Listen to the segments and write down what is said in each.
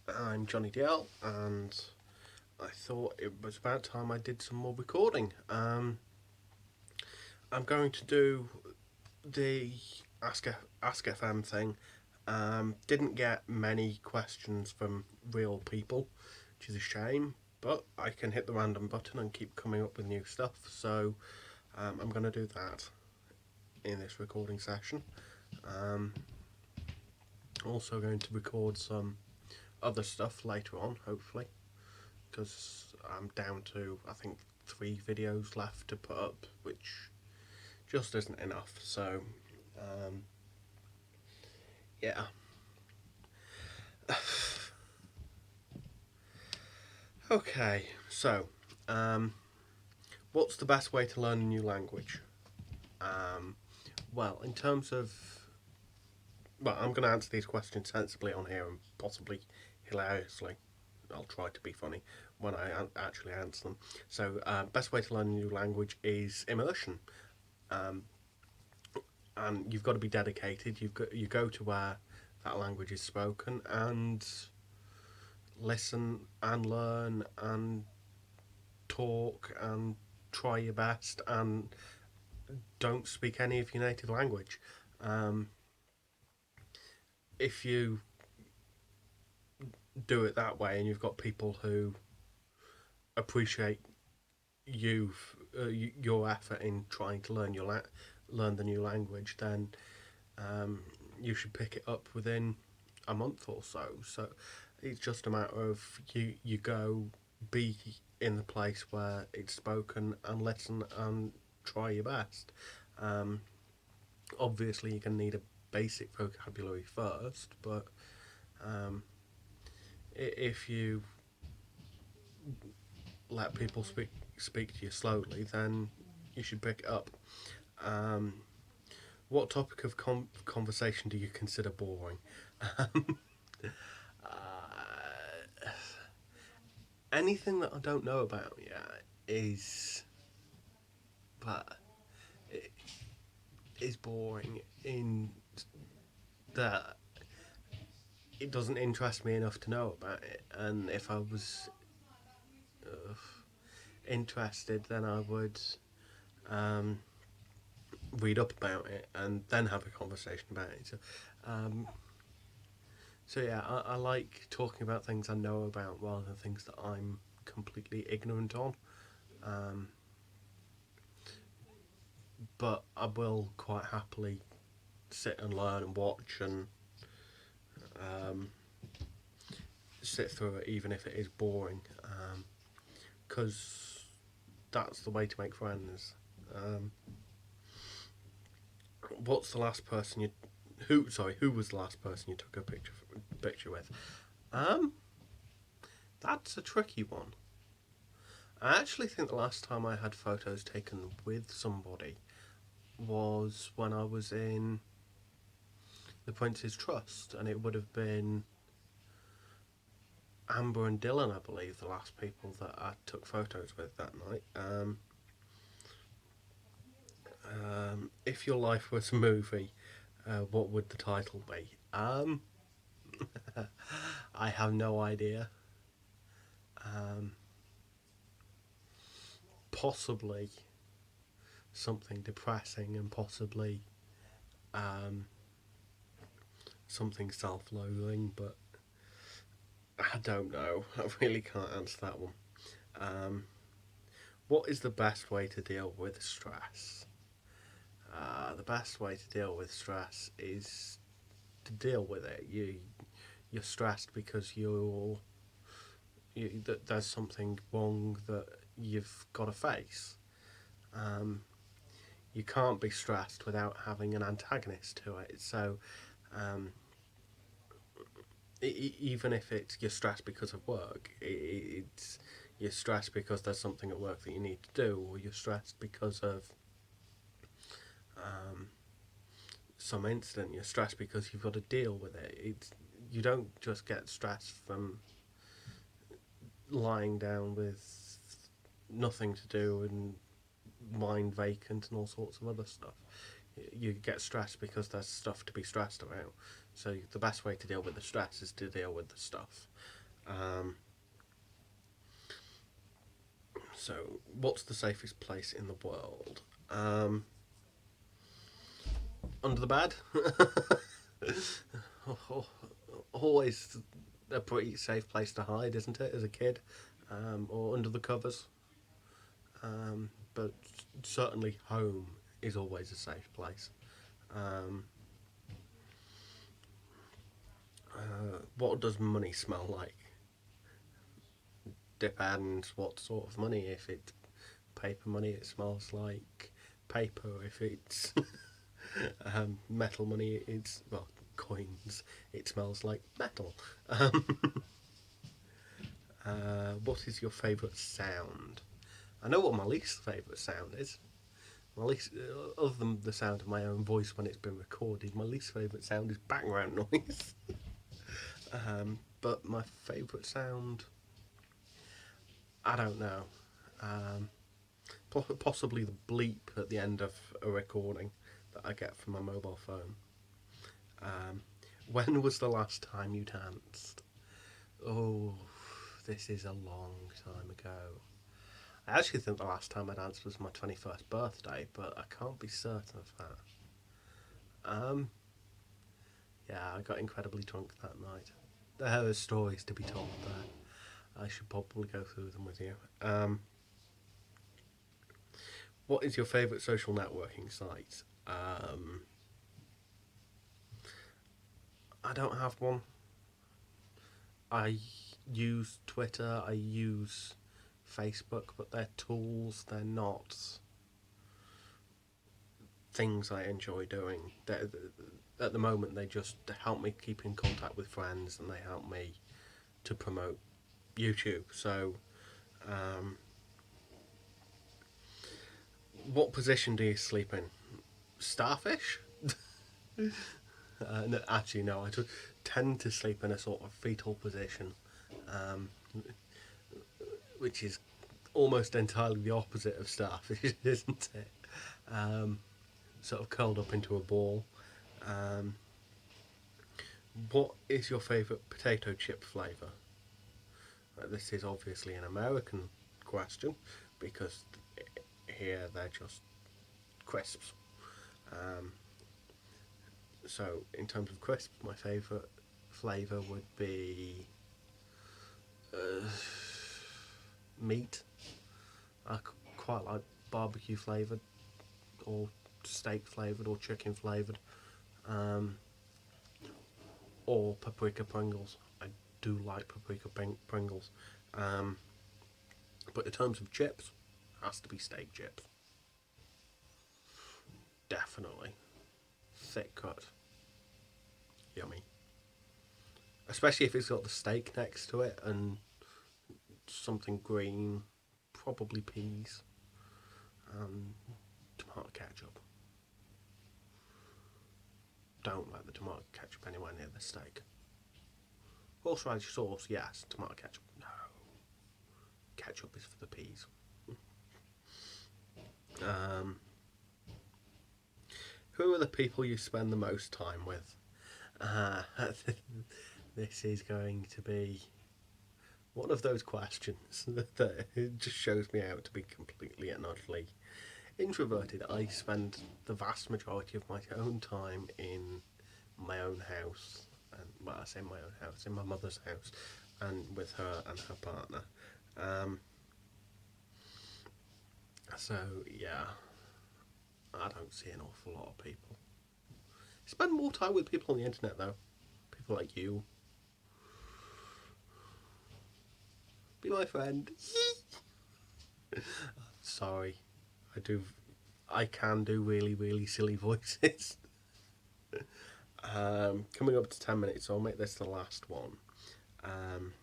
I'm JohnyDL, and I thought it was about time I did some more recording. I'm going to do the Ask FM thing. Didn't get many questions from real people, which is a shame, but I can hit the random button and keep coming up with new stuff, so I'm going to do that in this recording session. Also going to record some other stuff later on, hopefully, because I'm down to, I think, 3 videos left to put up, which just isn't enough. So, yeah. Okay, so, what's the best way to learn a new language? Well, in terms of. Well, I'm going to answer these questions sensibly on here and possibly hilariously. I'll try to be funny when I actually answer them. So, best way to learn a new language is immersion. And you've got to be dedicated. You go to where that language is spoken and listen and learn and talk and try your best and don't speak any of your native language. If you do it that way and you've got people who appreciate you your effort in trying to learn the new language, then you should pick it up within a month or so. So it's just a matter of you go be in the place where it's spoken and listen and try your best. Obviously, you're going to need a basic vocabulary first, but if you let people speak to you slowly, then you should pick it up. What topic of conversation do you consider boring? Anything that I don't know about yet but it is boring in that it doesn't interest me enough to know about it. And if I was interested, then I would read up about it and then have a conversation about it. So yeah, I like talking about things I know about rather than things that I'm completely ignorant on. But I will quite happily sit and learn and watch and sit through it, even if it is boring, because that's the way to make friends. What's the last person you who was the last person you took a picture with? That's a tricky one. I actually think the last time I had photos taken with somebody was when I was in the Prince's Trust, and it would have been Amber and Dylan, I believe, the last people that I took photos with that night. If your life was a movie, what would the title be? I have no idea. Possibly something depressing and possibly something self-loathing, but I don't know. I really can't answer that one. What is the best way to deal with stress? The best way to deal with stress is to deal with it. You're stressed because there's something wrong that you've got to face. You can't be stressed without having an antagonist to it. So even if you're stressed because of work, it's you're stressed because there's something at work that you need to do, or you're stressed because of some incident. You're stressed because you've got to deal with it. You don't just get stressed from lying down with nothing to do and mind vacant and all sorts of other stuff. You get stressed because there's stuff to be stressed about. So the best way to deal with the stress is to deal with the stuff. Um, so, what's the safest place in the world? Under the bed. Always a pretty safe place to hide, isn't it, as a kid? Or under the covers. But certainly home is always a safe place. Um, what does money smell like? Depends what sort of money. If it's paper money, it smells like paper. If it's metal money, it's, well, coins, it smells like metal. What is your favourite sound? I know what my least favourite sound is. My least, other than the sound of my own voice when it's been recorded, my least favourite sound is background noise. But my favourite sound, I don't know. Um, Possibly the bleep at the end of a recording that I get from my mobile phone. Um, when was the last time you danced? Oh, this is a long time ago. I actually think the last time I danced was my 21st birthday, but I can't be certain of that. Yeah, I got incredibly drunk that night. There are stories to be told there. I should probably go through them with you. What is your favourite social networking site? I don't have one. I use Twitter, I use Facebook, but they're tools, they're not things I enjoy doing. At the moment, they just help me keep in contact with friends and they help me to promote YouTube. So, um, what position do you sleep in? Starfish? No, actually, no. I just tend to sleep in a sort of fetal position, um, which is almost entirely the opposite of starfish, isn't it? Um, Sort of curled up into a ball. Um, what is your favourite potato chip flavour? This is obviously an American question because here they're just crisps. Um, so, in terms of crisps, my favourite flavour would be uh, meat. I quite like barbecue flavoured, or steak flavoured, or chicken flavoured, um, or paprika Pringles. I do like paprika Pringles. Um, but in terms of chips, has to be steak chips. Definitely. Thick cut. Yummy. Especially if it's got the steak next to it and something green, probably peas, and tomato ketchup. Don't like the tomato ketchup anywhere near the steak. Horseradish sauce, yes. Tomato ketchup, no. Ketchup is for the peas. Um, who are the people you spend the most time with? Uh, this is going to be one of those questions that it just shows me out to be completely and utterly introverted. I spend the vast majority of my own time in my own house, and well, I say my own house, in my mother's house, and with her and her partner. Um, so yeah, I don't see an awful lot of people. Spend more time with people on the internet though. People like you. Be my friend. Sorry, I do. I can do really, really silly voices. Coming up to 10 minutes, so I'll make this the last one. Um,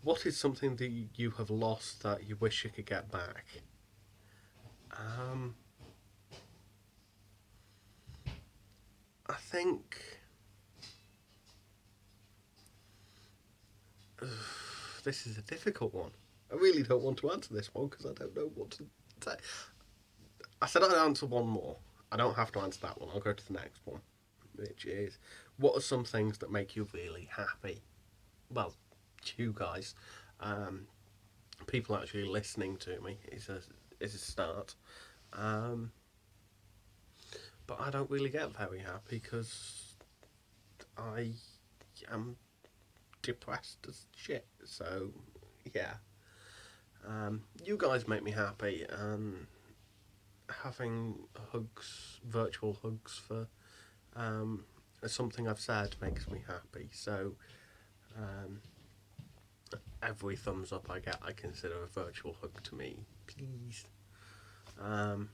what is something that you have lost that you wish you could get back? Um, I think this is a difficult one. I really don't want to answer this one because I don't know what to say. I said I'd answer one more. I don't have to answer that one. I'll go to the next one. which is, what are some things that make you really happy? Well, you guys, um, people actually listening to me is a start. Um, but I don't really get very happy because I am depressed as shit. So yeah, you guys make me happy, and having hugs, virtual hugs for um, something I've said makes me happy. So um, every thumbs up I get, I consider a virtual hug to me. Please. Um,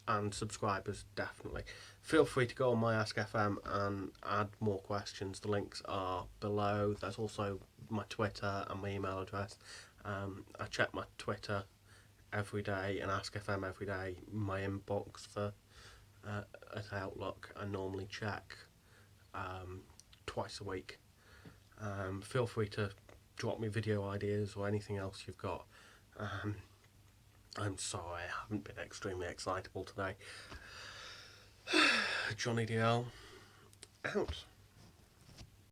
and subscribers, definitely. Feel free to go on my Ask FM and add more questions. The links are below. There's also my Twitter and my email address. I check my Twitter every day and Ask FM every day. My inbox for at Outlook, I normally check um, twice a week. Feel free to drop me video ideas or anything else you've got. Um, I'm sorry I haven't been extremely excitable today. JohnyDL out.